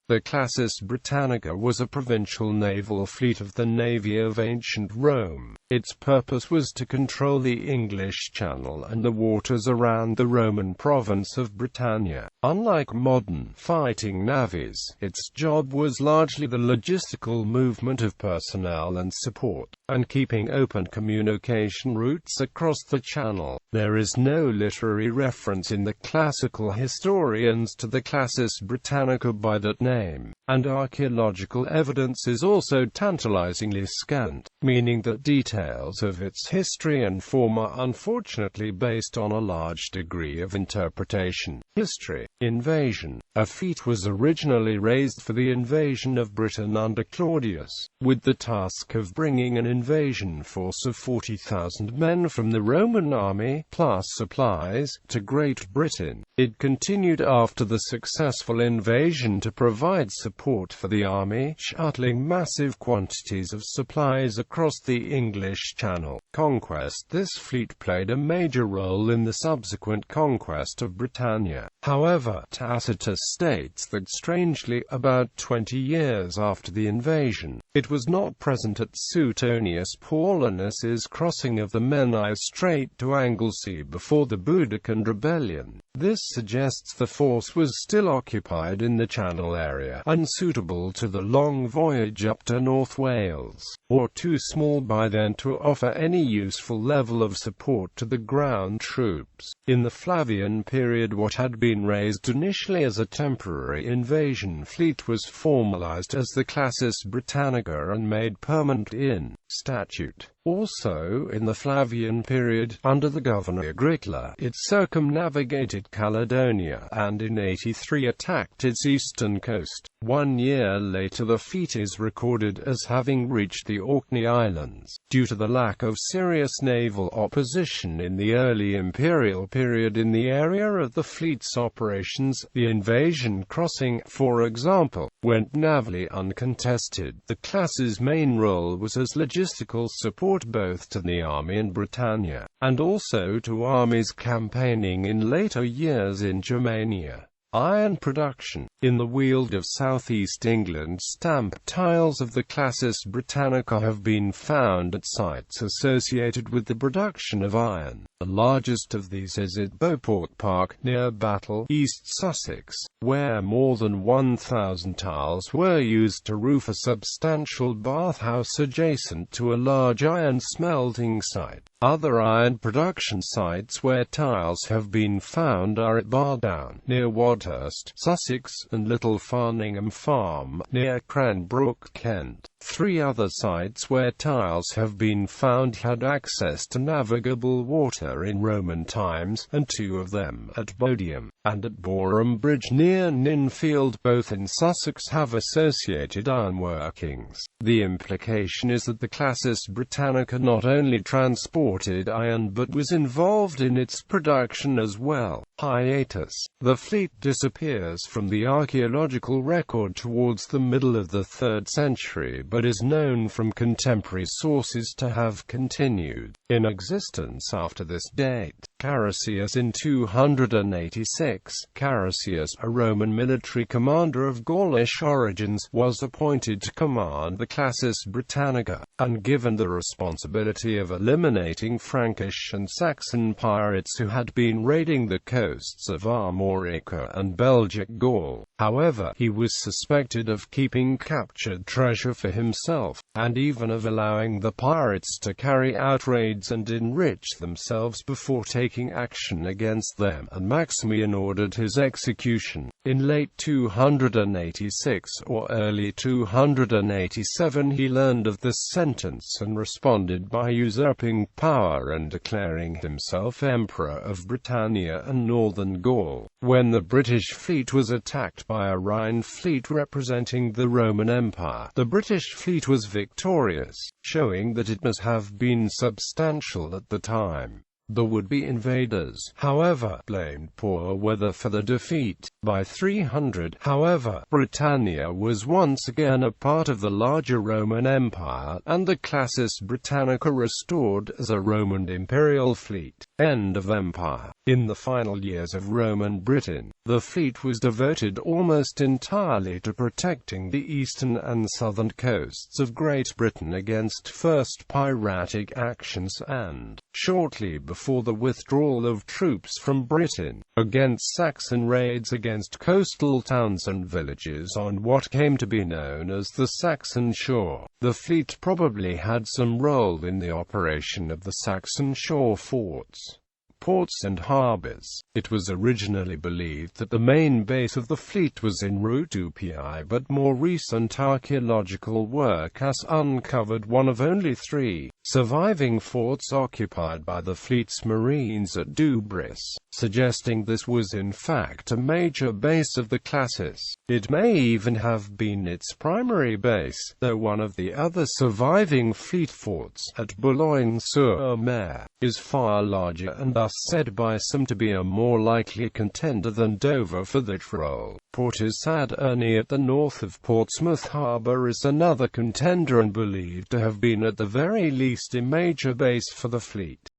The Classis Britannica was a provincial naval fleet of the navy of ancient Rome. Its purpose was to control the English Channel and the waters around the Roman province of Britannia. Unlike modern fighting navies, its job was largely the logistical movement of personnel and support, and keeping open communication routes across the Channel. There is no literary reference in the classical historians to the Classis Britannica by that name, and archaeological evidence is also tantalizingly scant, meaning that details of its history and form are unfortunately based on a large degree of interpretation. History. Invasion. A fleet was originally raised for the invasion of Britain under Claudius, with the task of bringing an invasion force of 40,000 men from the Roman army, plus supplies, to Great Britain. It continued after the successful invasion to provide support for the army, shuttling massive quantities of supplies across the English Channel. Conquest. This fleet played a major role in the subsequent conquest of Britannia. However, Tacitus states that strangely, about 20 years after the invasion, it was not present at Suetonius Paulinus's crossing of the Menai Strait to Anglesey before the Boudiccan rebellion. This suggests the force was still occupied in the Channel area, unsuitable to the long voyage up to North Wales, or too small by then to offer any useful level of support to the ground troops. In the Flavian period, what had been raised initially as a temporary invasion fleet was formalized as the Classis Britannica and made permanent in statute. Also, in the Flavian period, under the governor Agricola, it circumnavigated Caledonia, and in 83 attacked its eastern coast. 1 year later the fleet is recorded as having reached the Orkney Islands. Due to the lack of serious naval opposition in the early imperial period in the area of the fleet's operations, the invasion crossing, for example, went navally uncontested. The class's main role was as logistical support both to the army in Britannia, and also to armies campaigning in later years in Germania. Iron production. In the Weald of southeast England, stamp tiles of the Classis Britannica have been found at sites associated with the production of iron. The largest of these is at Beauport Park, near Battle, East Sussex, where more than 1,000 tiles were used to roof a substantial bathhouse adjacent to a large iron smelting site. Other iron production sites where tiles have been found are at Bardown, near Wadhurst, Sussex, and Little Farningham Farm, near Cranbrook, Kent. 3 other sites where tiles have been found had access to navigable water in Roman times, and 2 of them, at Bodiam, and at Boreham Bridge near Ninfield, both in Sussex, have associated iron workings. The implication is that the Classis Britannica not only transported iron but was involved in its production as well. Hiatus. The fleet disappears from the archaeological record towards the middle of the 3rd century, but is known from contemporary sources to have continued in existence after this date. Carausius in 286. Carausius, a Roman military commander of Gaulish origins, was appointed to command the Classis Britannica, and given the responsibility of eliminating Frankish and Saxon pirates who had been raiding the coasts of Armorica and Belgic Gaul. However, he was suspected of keeping captured treasure for himself, and even of allowing the pirates to carry out raids and enrich themselves before taking action against them, and Maximian ordered his execution. In late 286 or early 287 he learned of this sentence and responded by usurping power and declaring himself Emperor of Britannia and Northern Gaul. When the British fleet was attacked by a Rhine fleet representing the Roman Empire, the British fleet was victorious, showing that it must have been substantial at the time. The would-be invaders, however, blamed poor weather for the defeat. By 300, however, Britannia was once again a part of the larger Roman Empire, and the Classis Britannica restored as a Roman imperial fleet. End of empire. In the final years of Roman Britain, the fleet was devoted almost entirely to protecting the eastern and southern coasts of Great Britain against first piratic actions and, shortly before the withdrawal of troops from Britain, against Saxon raids against coastal towns and villages on what came to be known as the Saxon shore. The fleet probably had some role in the operation of the Saxon shore forts, ports and harbours. It was originally believed that the main base of the fleet was en route to Pi, but more recent archaeological work has uncovered one of only 3 surviving forts occupied by the fleet's marines at Dubris, suggesting this was in fact a major base of the Classis. It may even have been its primary base, though one of the other surviving fleet forts, at Boulogne-sur-Mer, is far larger and thus said by some to be a more likely contender than Dover for that role. Portishead at the north of Portsmouth Harbour is another contender and believed to have been at the very least a major base for the fleet.